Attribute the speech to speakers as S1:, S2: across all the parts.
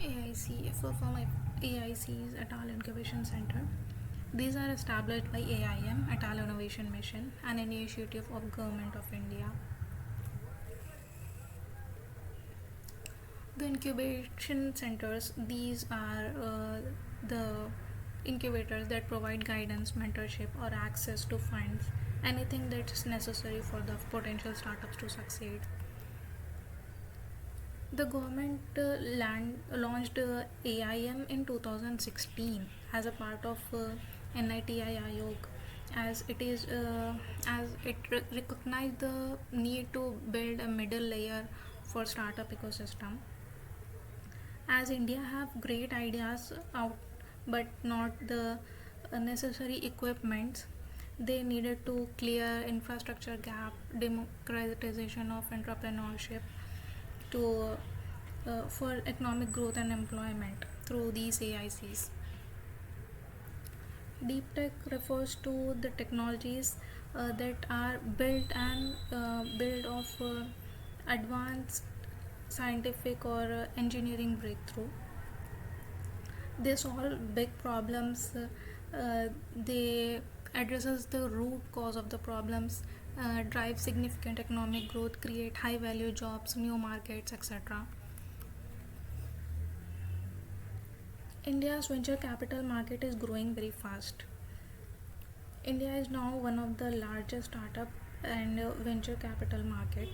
S1: AIC, full form of AICs, Atal Incubation Center. These are established by AIM, Atal Innovation Mission, an initiative of Government of India. The incubation centers, these are the incubators that provide guidance, mentorship, or access to funds, anything that's necessary for the potential startups to succeed. The government launched AIM in 2016 as a part of NITI Aayog, as it recognized the need to build a middle layer for startup ecosystem. As India have great ideas out, but not the necessary equipment, they needed to clear infrastructure gap, democratization of entrepreneurship, to for economic growth and employment through these AICs. DeepTech refers to the technologies that are built of advanced scientific or engineering breakthrough. They solve big problems. They addresses the root cause of the problems, drive significant economic growth, create high value jobs, new markets, etc. India's venture capital market is growing very fast. India is now one of the largest startup and venture capital market.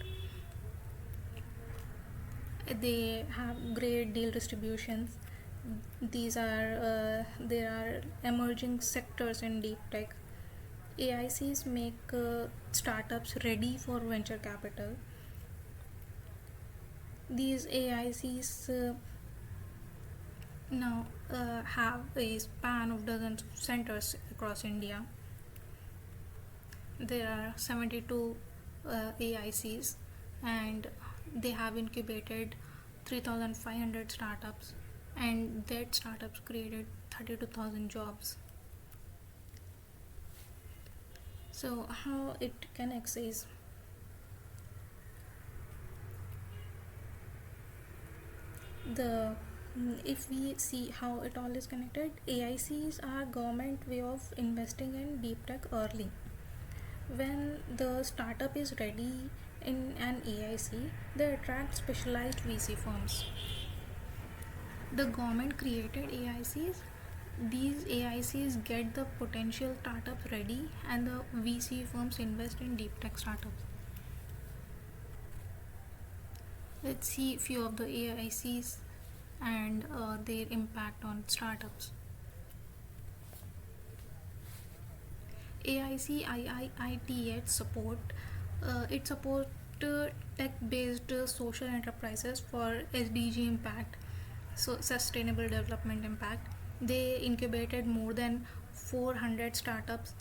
S1: They have great deal distributions. These are there are emerging sectors in deep tech. AICs make startups ready for venture capital. These AICs now have a span of dozens of centers across India. There are 72 AICs, and they have incubated 3,500 startups, and that startups created 32,000 jobs. So how it connects is, the if we see how it all is connected, AICs are government way of investing in deep tech early. When the startup is ready in an AIC, they attract specialized VC firms. The government created AICs. These AICs get the potential startups ready, and the VC firms invest in deep tech startups. Let's see a few of the AICs and their impact on startups. AIC IITH support it supports tech-based social enterprises for SDG impact, so sustainable development impact. They incubated more than 400 startups.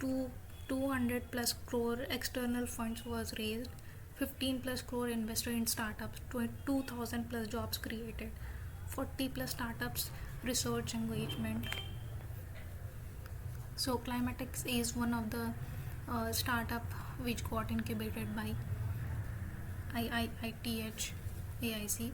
S1: 200 plus crore external funds was raised. 15 plus crore invested in startups. 2,000 plus jobs created. 40 plus startups research engagement. So Climatics is one of the startup which got incubated by IITH AIC.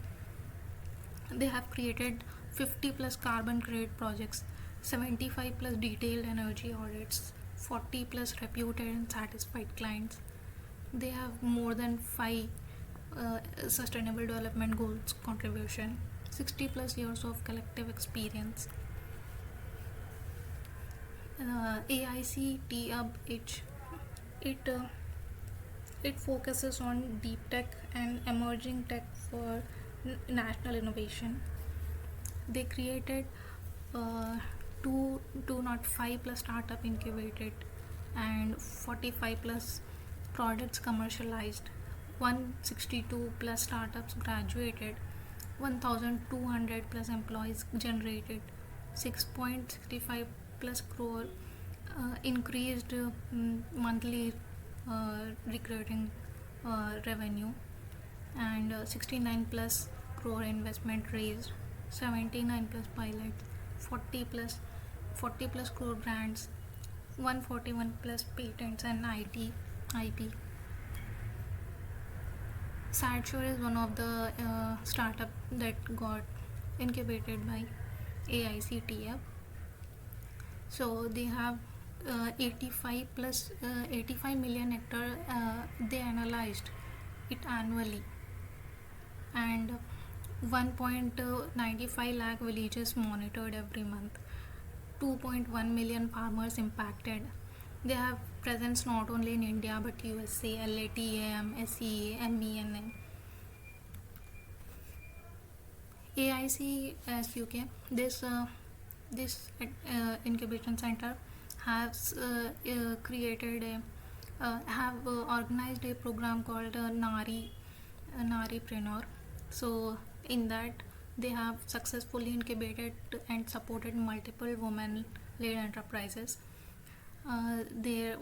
S1: They have created 50 plus carbon credit projects, 75 plus detailed energy audits, 40 plus reputed and satisfied clients. They have more than 5 sustainable development goals contribution, 60 plus years of collective experience. AIC TUB it focuses on deep tech and emerging tech for national innovation. They created 205 plus startup incubated and 45 plus products commercialized. 162 plus startups graduated. 1,200 plus employees generated. 6.65 plus crore increased monthly recurring revenue, and 69 plus crore investment raised. 79 plus pilots, 40 plus crore grants, 141 plus patents and IP. Sadshore is one of the startup that got incubated by AIC. So they have 85 million hectare they analyzed it annually, and 1.95 lakh villages monitored every month, 2.1 million farmers impacted. They have presence not only in India but USA, LATAM, SEA, MENA. AIC as UK. This incubation center has created a have organized a program called Naripreneur. So in that they have successfully incubated and supported multiple women-led enterprises. There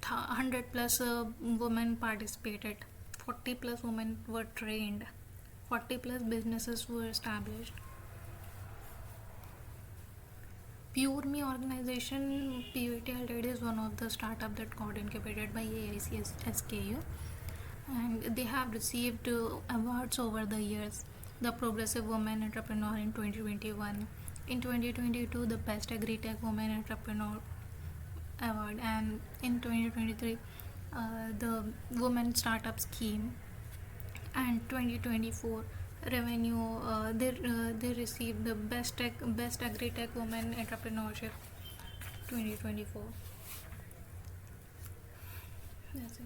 S1: 100 plus women participated, 40 plus women were trained, 40 plus businesses were established. Pure Me organization PVT is one of the startup that got incubated by AIC SKU, and they have received awards over the years. The Progressive Woman Entrepreneur in 2021, in 2022 the Best Agri-Tech Woman Entrepreneur Award, and in 2023 the Women Startup Scheme, and 2024 revenue they received the best agri-tech women entrepreneurship 2024. That's it.